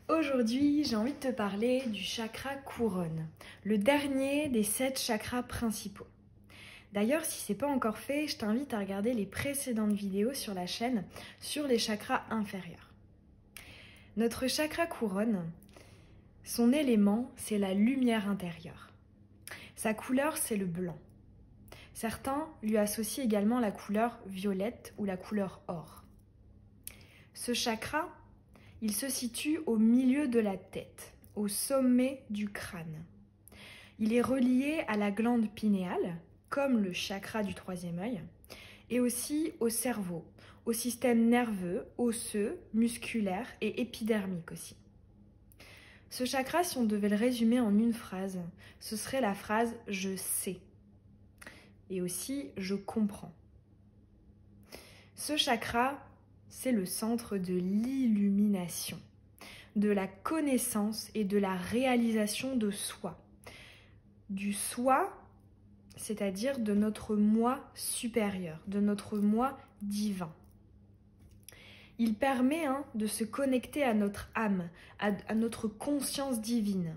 Aujourd'hui, j'ai envie de te parler du chakra couronne, le dernier des 7 chakras principaux. D'ailleurs, si ce n'est pas encore fait, je t'invite à regarder les précédentes vidéos sur la chaîne sur les chakras inférieurs. Notre chakra couronne, son élément, c'est la lumière intérieure. Sa couleur, c'est le blanc. Certains lui associent également la couleur violette ou la couleur or. Ce chakra, il se situe au milieu de la tête, au sommet du crâne. Il est relié à la glande pinéale, comme le chakra du troisième œil, et aussi au cerveau, au système nerveux, osseux, musculaire et épidermique aussi. Ce chakra, si on devait le résumer en une phrase, ce serait la phrase « je sais » et aussi « je comprends ». Ce chakra, c'est le centre de l'illumination, de la connaissance et de la réalisation de soi. Du soi, c'est-à-dire de notre moi supérieur, de notre moi divin. Il permet de se connecter à notre âme, à notre conscience divine.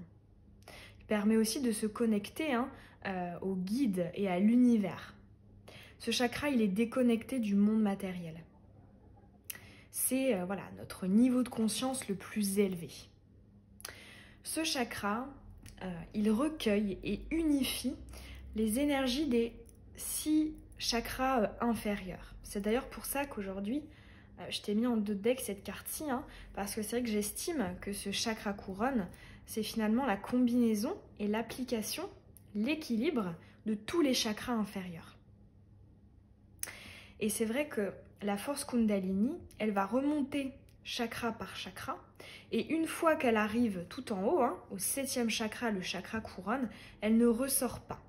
Il permet aussi de se connecter au guide et à l'univers. Ce chakra, il est déconnecté du monde matériel. C'est notre niveau de conscience le plus élevé. Ce chakra, il recueille et unifie les énergies des 6 chakras inférieurs. C'est d'ailleurs pour ça qu'aujourd'hui, je t'ai mis en deux decks cette carte-ci, parce que c'est vrai que j'estime que ce chakra couronne, c'est finalement la combinaison et l'application, l'équilibre de tous les chakras inférieurs. Et c'est vrai que la force Kundalini, elle va remonter chakra par chakra. Et une fois qu'elle arrive tout en haut, au 7e chakra, le chakra couronne, elle ne ressort pas.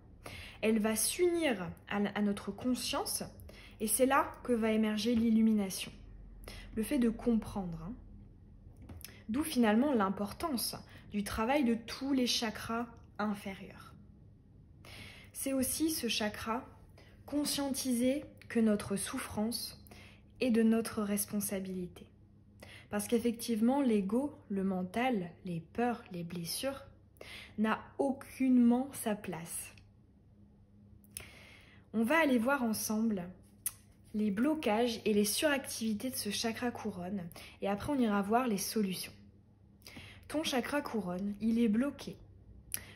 Elle va s'unir à notre conscience et c'est là que va émerger l'illumination. Le fait de comprendre. D'où finalement l'importance du travail de tous les chakras inférieurs. C'est aussi ce chakra conscientiser que notre souffrance est de notre responsabilité. Parce qu'effectivement, l'ego, le mental, les peurs, les blessures, n'a aucunement sa place. On va aller voir ensemble les blocages et les suractivités de ce chakra couronne et après on ira voir les solutions. Ton chakra couronne, il est bloqué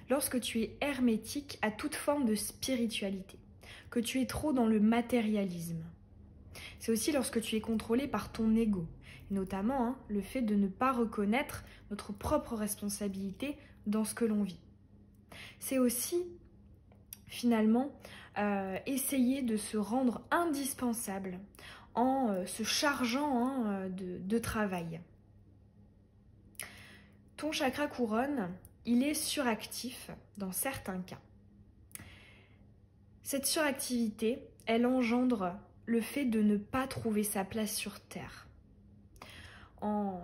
lorsque tu es hermétique à toute forme de spiritualité, que tu es trop dans le matérialisme. C'est aussi lorsque tu es contrôlé par ton ego, et notamment le fait de ne pas reconnaître notre propre responsabilité dans ce que l'on vit. C'est aussi finalement essayer de se rendre indispensable en se chargeant de travail. Ton chakra couronne, il est suractif dans certains cas. Cette suractivité, elle engendre le fait de ne pas trouver sa place sur Terre. En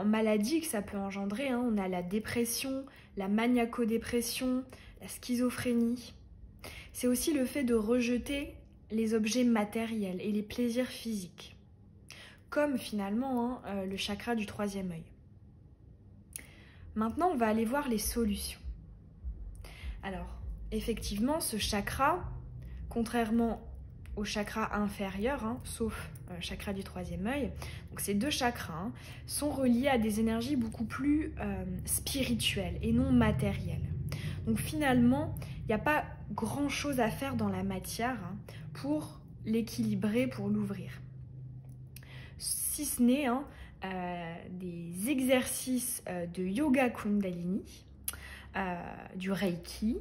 maladie que ça peut engendrer, on a la dépression, la maniaco-dépression, la schizophrénie. C'est aussi le fait de rejeter les objets matériels et les plaisirs physiques, comme finalement le chakra du troisième œil. Maintenant, on va aller voir les solutions. Alors, effectivement, ce chakra, contrairement au chakra inférieur, sauf le chakra du troisième œil, donc ces 2 chakras sont reliés à des énergies beaucoup plus spirituelles et non matérielles. Donc finalement, il n'y a pas grand chose à faire dans la matière pour l'équilibrer, pour l'ouvrir. Si ce n'est des exercices de yoga kundalini, du reiki,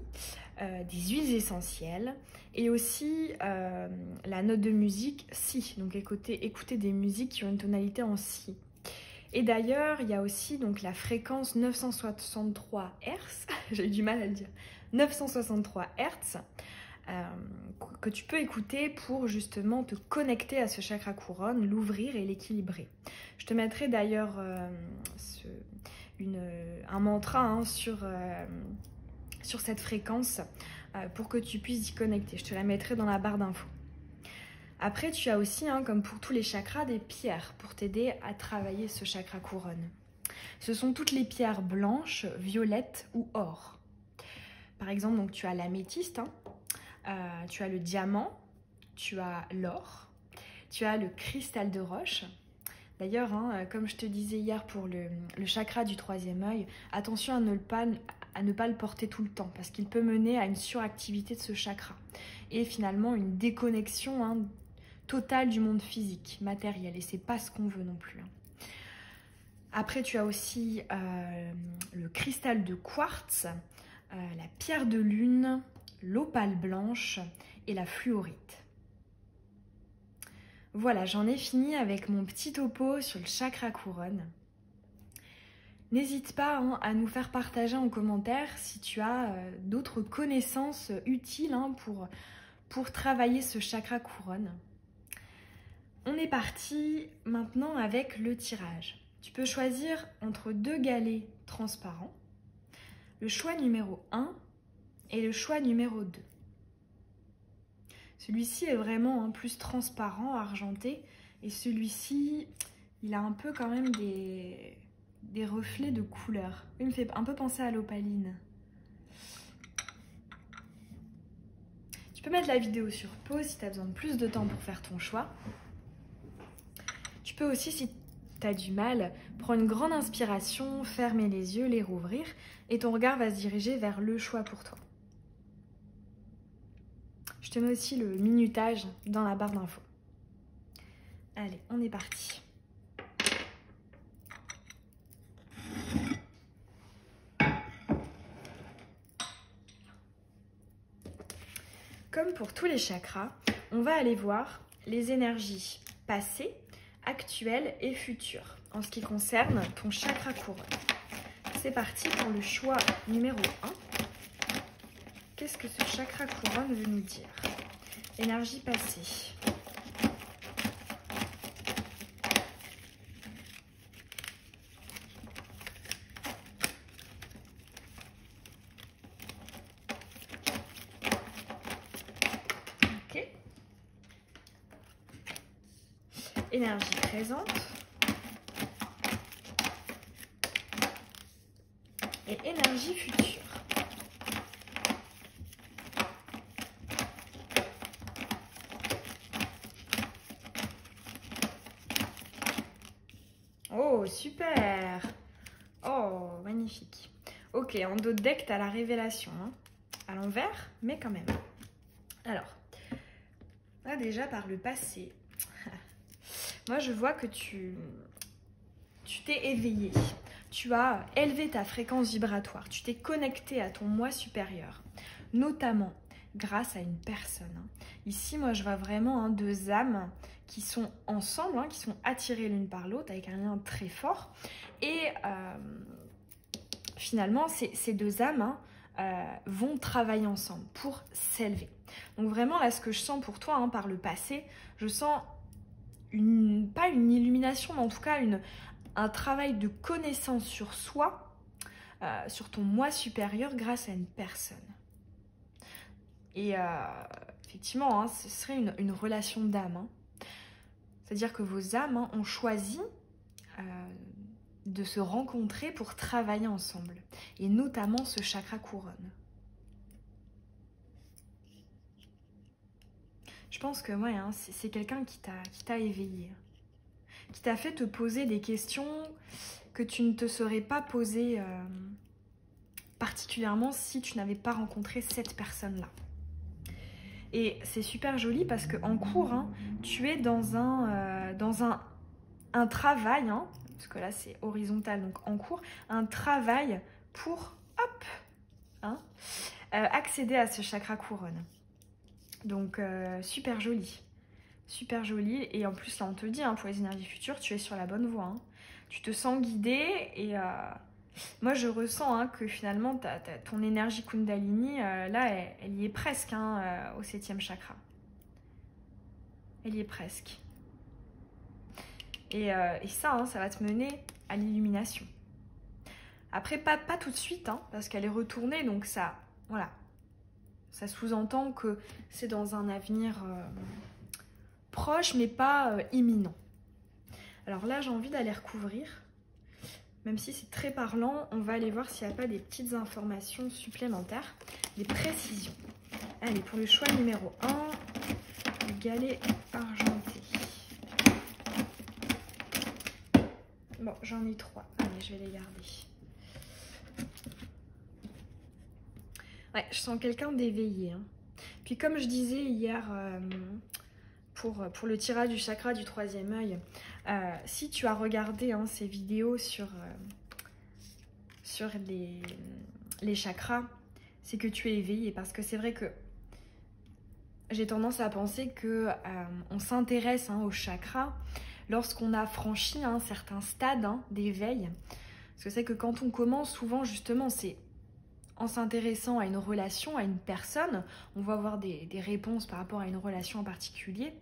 des huiles essentielles et aussi la note de musique si, donc écouter des musiques qui ont une tonalité en si. Et d'ailleurs, il y a aussi donc la fréquence 963 Hz, j'ai eu du mal à le dire, 963 Hz, que tu peux écouter pour justement te connecter à ce chakra couronne, l'ouvrir et l'équilibrer. Je te mettrai d'ailleurs un mantra sur cette fréquence pour que tu puisses y connecter. Je te la mettrai dans la barre d'infos. Après, tu as aussi, comme pour tous les chakras, des pierres pour t'aider à travailler ce chakra couronne. Ce sont toutes les pierres blanches, violettes ou or. Par exemple, donc, tu as l'améthyste, hein, tu as le diamant, tu as l'or, tu as le cristal de roche. D'ailleurs, hein, comme je te disais hier pour le chakra du troisième œil, attention à ne pas le porter tout le temps parce qu'il peut mener à une suractivité de ce chakra et finalement une déconnexion, hein, totale du monde physique, matériel, et c'est pas ce qu'on veut non plus. Hein. Après, tu as aussi le cristal de quartz, la pierre de lune, l'opale blanche et la fluorite. Voilà, j'en ai fini avec mon petit topo sur le chakra couronne. N'hésite pas, hein, à nous faire partager en commentaire si tu as d'autres connaissances utiles, hein, pour travailler ce chakra couronne. On est parti maintenant avec le tirage. Tu peux choisir entre 2 galets transparents, le choix numéro 1 et le choix numéro 2. Celui-ci est vraiment plus transparent, argenté, et celui-ci, il a un peu quand même des reflets de couleur. Il me fait un peu penser à l'opaline. Tu peux mettre la vidéo sur pause si tu as besoin de plus de temps pour faire ton choix. Tu peux aussi, si tu as du mal, prendre une grande inspiration, fermer les yeux, les rouvrir, et ton regard va se diriger vers le choix pour toi. Je te mets aussi le minutage dans la barre d'infos. Allez, on est parti. Comme pour tous les chakras, on va aller voir les énergies passées, actuelles et futures en ce qui concerne ton chakra couronne. C'est parti pour le choix numéro 1. Qu'est-ce que ce chakra couronne veut nous dire? Énergie passée. Ok. Énergie présente. Et énergie future. Oh, super! Oh, magnifique. Ok, en dos de deck, tu as la révélation. Hein. À l'envers, mais quand même. Alors, là déjà par le passé, moi je vois que tu t'es éveillé. Tu as élevé ta fréquence vibratoire. Tu t'es connecté à ton moi supérieur. Notamment grâce à une personne. Ici, moi je vois vraiment 2 âmes qui sont ensemble, qui sont attirées l'une par l'autre avec un lien très fort. Et finalement, ces 2 âmes vont travailler ensemble pour s'élever. Donc vraiment, là, ce que je sens pour toi, par le passé, je sens pas une illumination, mais en tout cas un travail de connaissance sur soi, sur ton moi supérieur grâce à une personne. Et effectivement, ce serait une relation d'âme. C'est-à-dire que vos âmes ont choisi de se rencontrer pour travailler ensemble. Et notamment ce chakra couronne. Je pense que ouais, c'est quelqu'un qui t'a éveillé. Qui t'a fait te poser des questions que tu ne te serais pas posées particulièrement si tu n'avais pas rencontré cette personne-là. Et c'est super joli parce qu'en cours, tu es dans un travail, parce que là c'est horizontal, donc en cours, un travail pour, accéder à ce chakra couronne. Donc super joli. Super joli. Et en plus, là on te dit, pour les énergies futures, tu es sur la bonne voie. Tu te sens guidé et moi je ressens que finalement ton énergie Kundalini, là elle y est presque au 7e chakra. Elle y est presque. Et ça, ça va te mener à l'illumination. Après, pas tout de suite, parce qu'elle est retournée, donc ça, voilà. Ça sous-entend que c'est dans un avenir proche, mais pas imminent. Alors là, j'ai envie d'aller recouvrir même si c'est très parlant, on va aller voir s'il n'y a pas des petites informations supplémentaires, des précisions. Allez, pour le choix numéro 1, le galet argenté. Bon, j'en ai 3. Allez, je vais les garder. Ouais, je sens quelqu'un d'éveillé. Hein. Puis comme je disais hier pour le tirage du chakra du troisième œil, si tu as regardé hein, ces vidéos sur les chakras, c'est que tu es éveillé. Parce que c'est vrai que j'ai tendance à penser que on s'intéresse hein, aux chakras lorsqu'on a franchi un certain stade hein, d'éveil. Parce que c'est que quand on commence, souvent justement, c'est en s'intéressant à une relation, à une personne, on va avoir des réponses par rapport à une relation en particulier,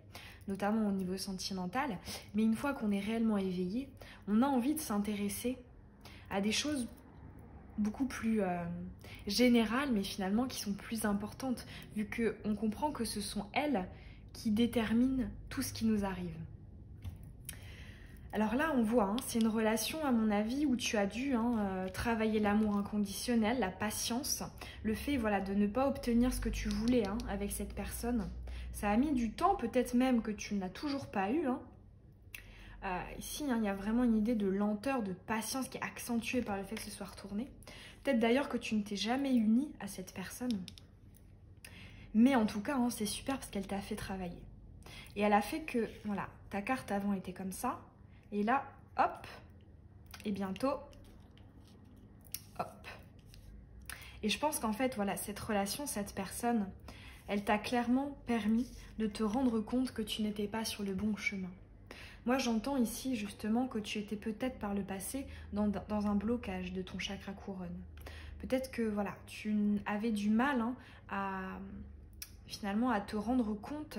notamment au niveau sentimental. Mais une fois qu'on est réellement éveillé, on a envie de s'intéresser à des choses beaucoup plus générales, mais finalement qui sont plus importantes, vu qu'on comprend que ce sont elles qui déterminent tout ce qui nous arrive. Alors là, on voit, hein, c'est une relation, à mon avis, où tu as dû travailler l'amour inconditionnel, la patience, le fait voilà, de ne pas obtenir ce que tu voulais hein, avec cette personne. Ça a mis du temps, peut-être même que tu n'as toujours pas eu. Hein. Ici, hein, il y a vraiment une idée de lenteur, de patience qui est accentuée par le fait que ce soit retourné. Peut-être d'ailleurs que tu ne t'es jamais uni à cette personne. Mais en tout cas, hein, c'est super parce qu'elle t'a fait travailler. Et elle a fait que, voilà, ta carte avant était comme ça. Et là, hop, et bientôt, hop. Et je pense qu'en fait, voilà, cette relation, cette personne, elle t'a clairement permis de te rendre compte que tu n'étais pas sur le bon chemin. Moi, j'entends ici justement que tu étais peut-être par le passé dans un blocage de ton chakra couronne. Peut-être que voilà, tu avais du mal hein, finalement à te rendre compte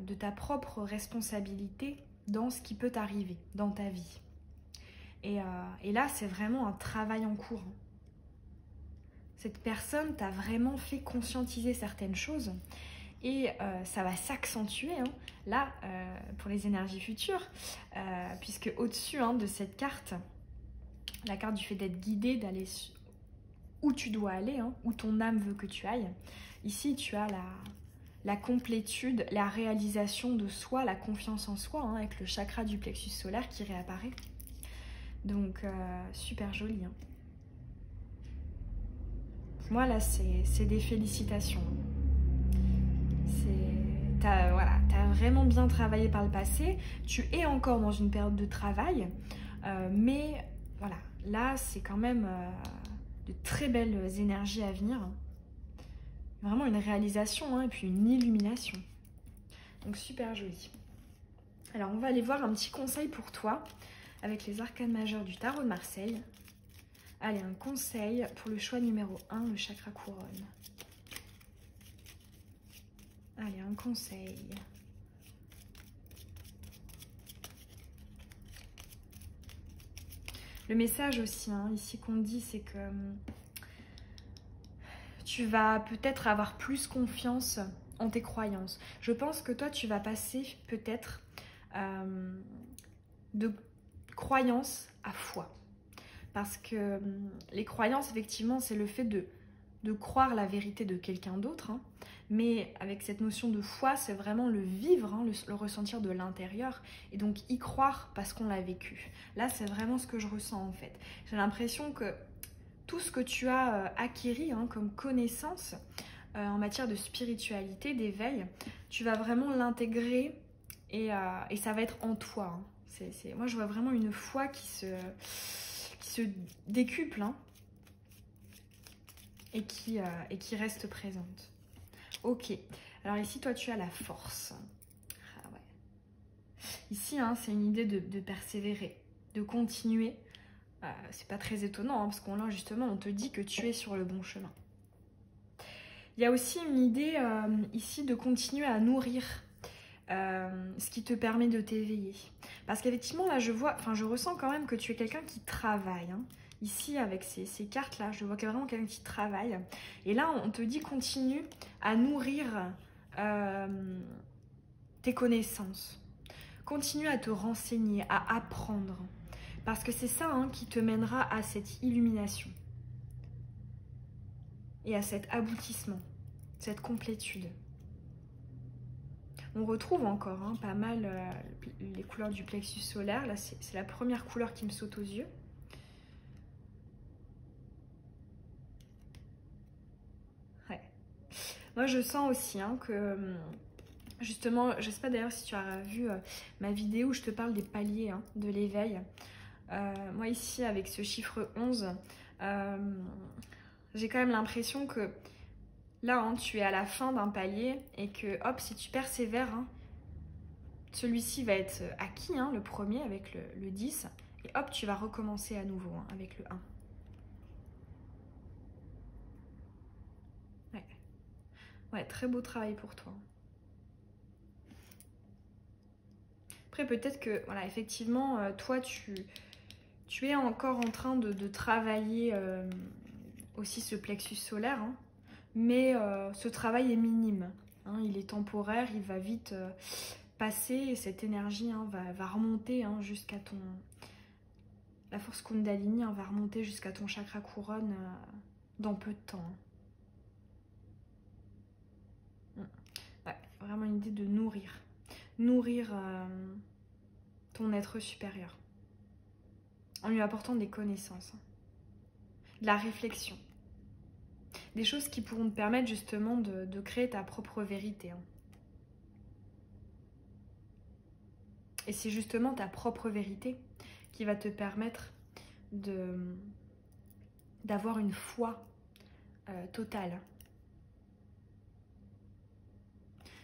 de ta propre responsabilité dans ce qui peut t'arriver dans ta vie. Et là, c'est vraiment un travail en cours. Cette personne t'a vraiment fait conscientiser certaines choses et ça va s'accentuer hein, là pour les énergies futures puisque au-dessus hein, de cette carte, la carte du fait d'être guidé, d'aller où tu dois aller, hein, où ton âme veut que tu ailles, ici tu as la complétude, la réalisation de soi, la confiance en soi, hein, avec le chakra du plexus solaire qui réapparaît. Donc, super joli. Hein. Moi, là, c'est des félicitations. T'as vraiment bien travaillé par le passé. Tu es encore dans une période de travail. Mais, voilà, là, c'est quand même de très belles énergies à venir. Vraiment une réalisation hein, et puis une illumination. Donc super joli. Alors on va aller voir un petit conseil pour toi avec les arcanes majeures du tarot de Marseille. Allez, un conseil pour le choix numéro 1, le chakra couronne. Allez, un conseil. Le message aussi, hein, ici qu'on dit, c'est que tu vas peut-être avoir plus confiance en tes croyances. Je pense que toi, tu vas passer peut-être de croyance à foi. Parce que les croyances, effectivement, c'est le fait de croire la vérité de quelqu'un d'autre. Hein. Mais avec cette notion de foi, c'est vraiment le vivre, hein, le ressentir de l'intérieur. Et donc y croire parce qu'on l'a vécu. Là, c'est vraiment ce que je ressens en fait. J'ai l'impression que tout ce que tu as acquis hein, comme connaissance en matière de spiritualité, d'éveil, tu vas vraiment l'intégrer et ça va être en toi. Hein. Moi, je vois vraiment une foi qui se décuple hein, et qui reste présente. Ok, alors ici, toi, tu as la force. Ah ouais. Ici, hein, c'est une idée de persévérer, de continuer. C'est pas très étonnant, hein, parce qu'on là, justement, on te dit que tu es sur le bon chemin. Il y a aussi une idée ici de continuer à nourrir ce qui te permet de t'éveiller. Parce qu'effectivement, là, je ressens quand même que tu es quelqu'un qui travaille. Hein. Ici, avec ces cartes-là, je vois qu'il y a vraiment quelqu'un qui travaille. Et là, on te dit continue à nourrir tes connaissances. Continue à te renseigner, à apprendre. Parce que c'est ça hein, qui te mènera à cette illumination. Et à cet aboutissement, cette complétude. On retrouve encore hein, pas mal les couleurs du plexus solaire. Là, c'est la première couleur qui me saute aux yeux. Ouais. Moi, je sens aussi hein, que, justement, je ne sais pas d'ailleurs si tu as vu ma vidéo où je te parle des paliers hein, de l'éveil. Moi, ici, avec ce chiffre 11, j'ai quand même l'impression que là, hein, tu es à la fin d'un palier et que, hop, si tu persévères, hein, celui-ci va être acquis, hein, le premier avec le 10, et hop, tu vas recommencer à nouveau hein, avec le 1. Ouais. Ouais, très beau travail pour toi. Après, peut-être que, voilà, effectivement, toi, tu es encore en train de travailler aussi ce plexus solaire, hein. Mais ce travail est minime, hein, il est temporaire, il va vite passer et cette énergie hein, va remonter hein, jusqu'à ton... La force Kundalini hein, va remonter jusqu'à ton chakra couronne dans peu de temps. Ouais, vraiment une idée de nourrir. Nourrir ton être supérieur. En lui apportant des connaissances, hein, de la réflexion. Des choses qui pourront te permettre justement de créer ta propre vérité. Hein. Et c'est justement ta propre vérité qui va te permettre d'avoir une foi totale.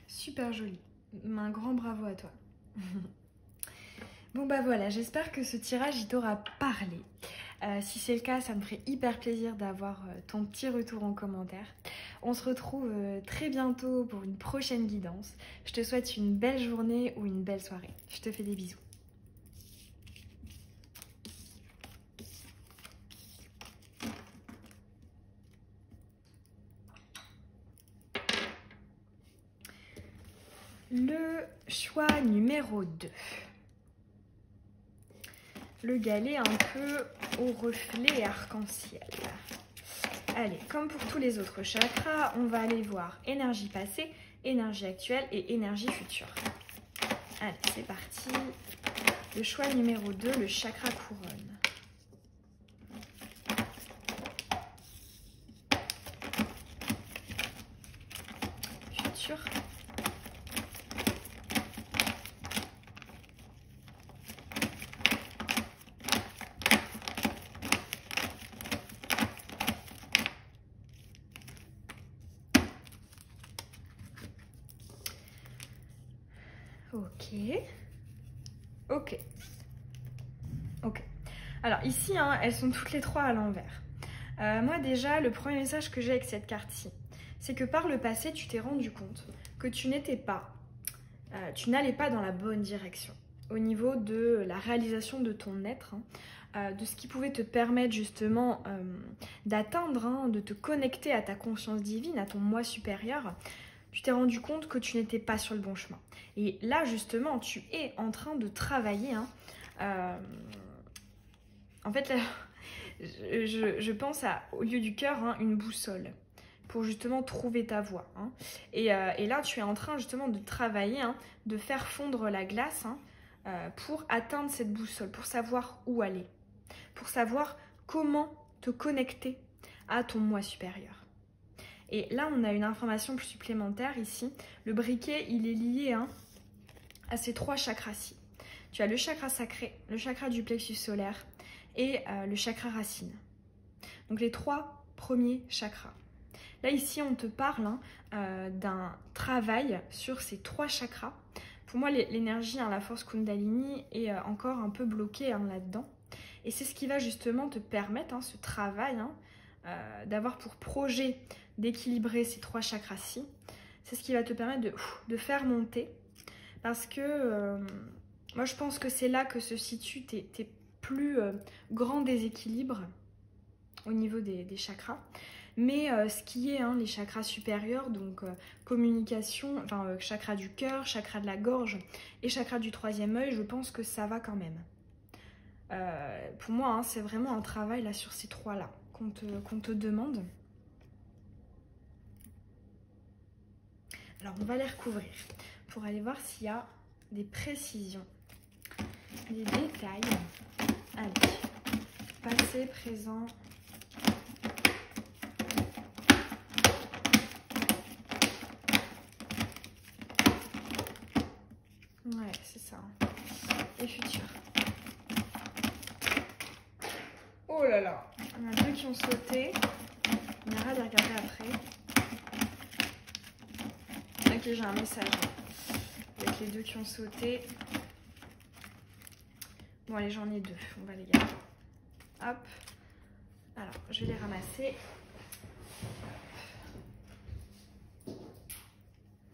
Super joli. Un grand bravo à toi. Bon bah voilà, j'espère que ce tirage il t'aura parlé. Si c'est le cas, ça me ferait hyper plaisir d'avoir ton petit retour en commentaire. On se retrouve très bientôt pour une prochaine guidance. Je te souhaite une belle journée ou une belle soirée. Je te fais des bisous. Le choix numéro 2. Le galet un peu au reflet arc-en-ciel. Allez, comme pour tous les autres chakras, on va aller voir énergie passée, énergie actuelle et énergie future. Allez, c'est parti. Le choix numéro 2, le chakra couronne. Futur. Ok. Alors ici, hein, elles sont toutes les trois à l'envers. Moi déjà, le premier message que j'ai avec cette carte-ci, c'est que par le passé, tu t'es rendu compte que tu n'allais pas dans la bonne direction au niveau de la réalisation de ton être, hein, de ce qui pouvait te permettre justement d'atteindre, hein, de te connecter à ta conscience divine, à ton moi supérieur. Tu t'es rendu compte que tu n'étais pas sur le bon chemin. Et là, justement, tu es en train de travailler. Hein, en fait, là, je pense au lieu du cœur, hein, une boussole pour justement trouver ta voie. Hein. Et là, tu es en train justement de travailler, hein, de faire fondre la glace hein, pour atteindre cette boussole, pour savoir où aller, pour savoir comment te connecter à ton moi supérieur. Et là, on a une information supplémentaire ici. Le briquet, il est lié hein, à ces trois chakras-ci. Tu as le chakra sacré, le chakra du plexus solaire et le chakra racine. Donc les trois premiers chakras. Là, ici, on te parle hein, d'un travail sur ces trois chakras. Pour moi, l'énergie, hein, la force Kundalini est encore un peu bloquée hein, là-dedans. Et c'est ce qui va justement te permettre, hein, ce travail, hein, d'avoir pour projet d'équilibrer ces trois chakras-ci. C'est ce qui va te permettre de faire monter. Parce que moi, je pense que c'est là que se situent tes plus grands déséquilibres au niveau des chakras. Mais ce qui est hein, les chakras supérieurs, donc communication, enfin chakra du cœur, chakra de la gorge et chakra du troisième œil, je pense que ça va quand même. Pour moi, hein, c'est vraiment un travail là sur ces trois-là qu'on te demande. Alors, on va les recouvrir pour aller voir s'il y a des précisions, des détails. Allez, passé, présent. Ouais, c'est ça. Et futur. Oh là là, il y en a deux qui ont sauté. On ira les regarder après. Ok, j'ai un message avec les deux qui ont sauté. Bon, allez, j'en ai deux. On va les garder. Hop. Alors, je vais les ramasser.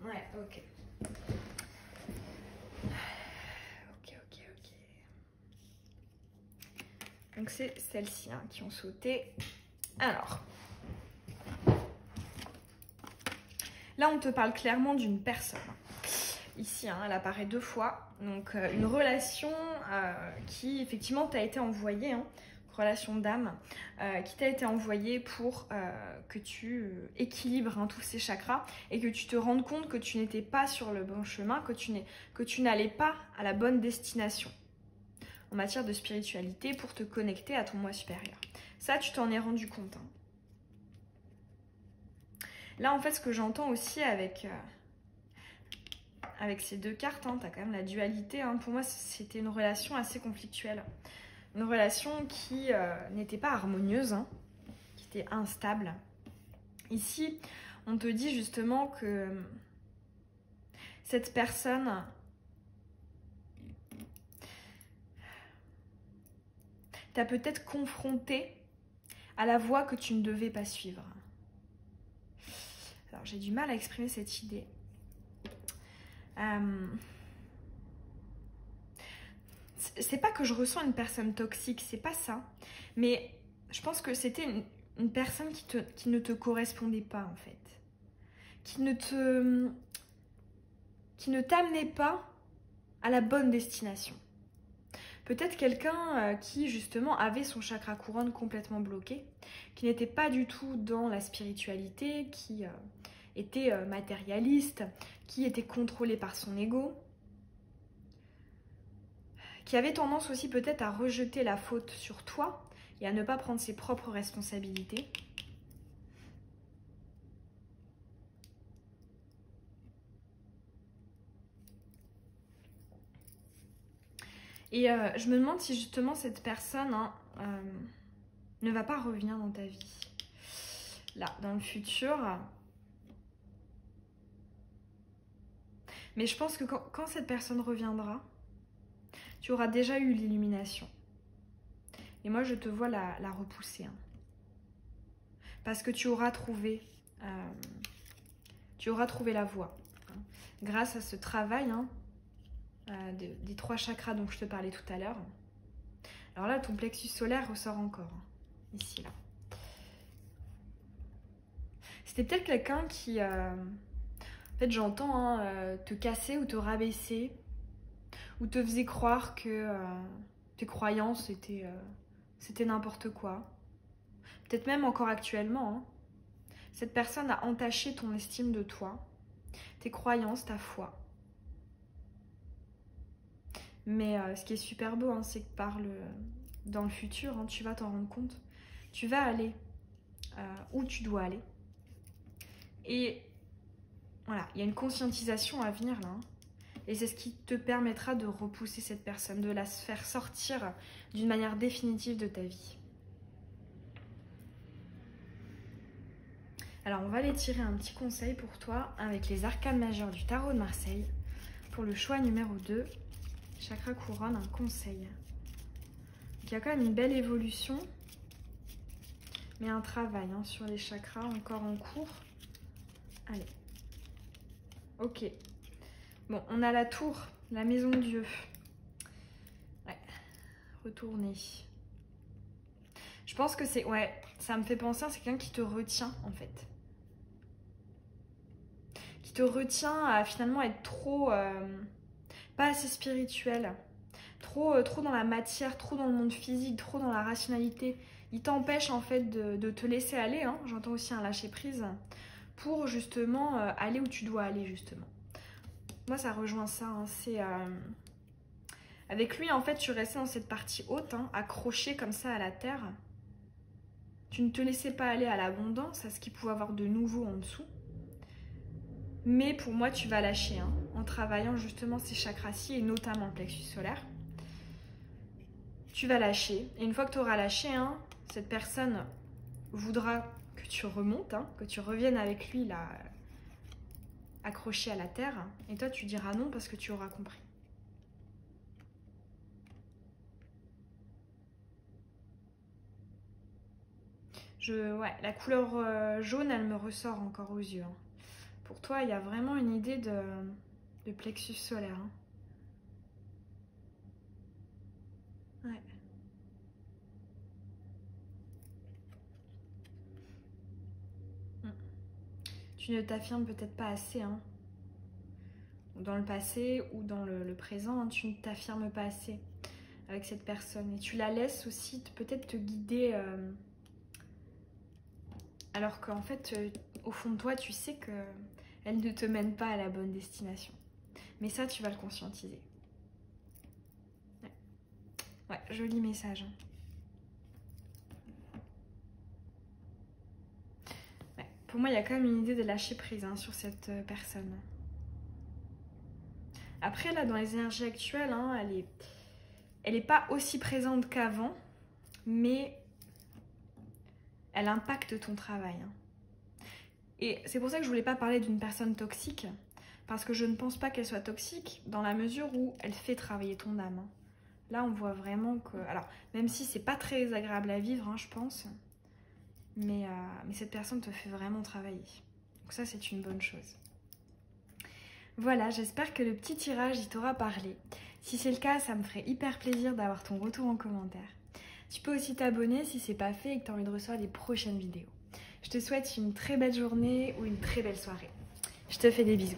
Ouais, ok. Ok. Donc, c'est celles-ci hein, qui ont sauté. Alors. Là, on te parle clairement d'une personne. Ici, hein, elle apparaît deux fois. Donc, une relation qui, effectivement, t'a été envoyée, hein, relation d'âme, qui t'a été envoyée pour que tu équilibres hein, tous ces chakras et que tu te rendes compte que tu n'étais pas sur le bon chemin, que tu n'allais pas à la bonne destination en matière de spiritualité pour te connecter à ton moi supérieur. Ça, tu t'en es rendu compte. Hein. Là, en fait, ce que j'entends aussi avec ces deux cartes, hein, tu as quand même la dualité. Hein. Pour moi, c'était une relation assez conflictuelle. Une relation qui n'était pas harmonieuse, hein, qui était instable. Ici, on te dit justement que cette personne t'a peut-être confronté à la voie que tu ne devais pas suivre. Alors, j'ai du mal à exprimer cette idée. C'est pas que je ressens une personne toxique, c'est pas ça. Mais je pense que c'était une personne qui ne te correspondait pas, en fait. Qui ne t'amenait pas à la bonne destination. Peut-être quelqu'un qui, justement, avait son chakra couronne complètement bloqué, qui n'était pas du tout dans la spiritualité, qui était matérialiste, qui était contrôlé par son ego, qui avait tendance aussi peut-être à rejeter la faute sur toi et à ne pas prendre ses propres responsabilités. Et je me demande si justement cette personne hein, ne va pas revenir dans ta vie. Là, dans le futur. Mais je pense que quand cette personne reviendra, tu auras déjà eu l'illumination. Et moi, je te vois la repousser. Hein. Parce que tu auras trouvé la voie. Hein. Grâce à ce travail hein, des trois chakras dont je te parlais tout à l'heure. Alors là, ton plexus solaire ressort encore. Hein, ici, là. C'était peut-être quelqu'un qui... en fait, j'entends hein, te casser ou te rabaisser. Ou te faisait croire que tes croyances c'était n'importe quoi. Peut-être même encore actuellement. Hein. Cette personne a entaché ton estime de toi, tes croyances, ta foi. Mais ce qui est super beau, hein, c'est que dans le futur, hein, tu vas t'en rendre compte. Tu vas aller où tu dois aller. Et voilà, il y a une conscientisation à venir là. Hein. Et c'est ce qui te permettra de repousser cette personne, de la faire sortir d'une manière définitive de ta vie. Alors, on va aller tirer un petit conseil pour toi avec les arcanes majeures du tarot de Marseille. Pour le choix numéro 2, chakra couronne, un conseil. Il y a quand même une belle évolution, mais un travail hein, sur les chakras encore en cours. Allez. Ok. Bon, on a la tour, la maison de Dieu. Ouais, retourner. Je pense que c'est... Ouais, ça me fait penser à quelqu'un qui te retient, en fait. Qui te retient à finalement être trop... pas assez spirituel. trop dans la matière, trop dans le monde physique, trop dans la rationalité. Il t'empêche en fait de te laisser aller, hein. J'entends aussi un lâcher prise, pour justement aller où tu dois aller justement. Moi ça rejoint ça, hein. C'est avec lui en fait tu restais dans cette partie haute, hein, accroché comme ça à la terre. Tu ne te laissais pas aller à l'abondance, à ce qu'il pouvait avoir de nouveau en dessous. Mais pour moi tu vas lâcher, hein, en travaillant justement ces chakras-ci et notamment le plexus solaire. Tu vas lâcher, et une fois que tu auras lâché, hein, cette personne voudra que tu remontes, hein, que tu reviennes avec lui là, accroché à la terre, et toi tu diras non parce que tu auras compris. Ouais, la couleur jaune, elle me ressort encore aux yeux, hein. Pour toi, il y a vraiment une idée de plexus solaire, hein. Ouais. Tu ne t'affirmes peut-être pas assez, hein. Dans le passé ou dans le présent, hein, tu ne t'affirmes pas assez avec cette personne. Et tu la laisses aussi peut-être te guider, alors qu'en fait, au fond de toi, tu sais qu'elle ne te mène pas à la bonne destination. Mais ça, tu vas le conscientiser. Ouais, joli message. Ouais, pour moi, il y a quand même une idée de lâcher prise, hein, sur cette personne. Après, là, dans les énergies actuelles, hein, elle est pas aussi présente qu'avant, mais elle impacte ton travail, hein. Et c'est pour ça que je voulais pas parler d'une personne toxique, parce que je ne pense pas qu'elle soit toxique, dans la mesure où elle fait travailler ton âme, hein. Là, on voit vraiment que... Alors, même si c'est pas très agréable à vivre, hein, je pense, mais cette personne te fait vraiment travailler. Donc ça, c'est une bonne chose. Voilà, j'espère que le petit tirage, il t'aura parlé. Si c'est le cas, ça me ferait hyper plaisir d'avoir ton retour en commentaire. Tu peux aussi t'abonner si c'est pas fait et que tu as envie de recevoir les prochaines vidéos. Je te souhaite une très belle journée ou une très belle soirée. Je te fais des bisous.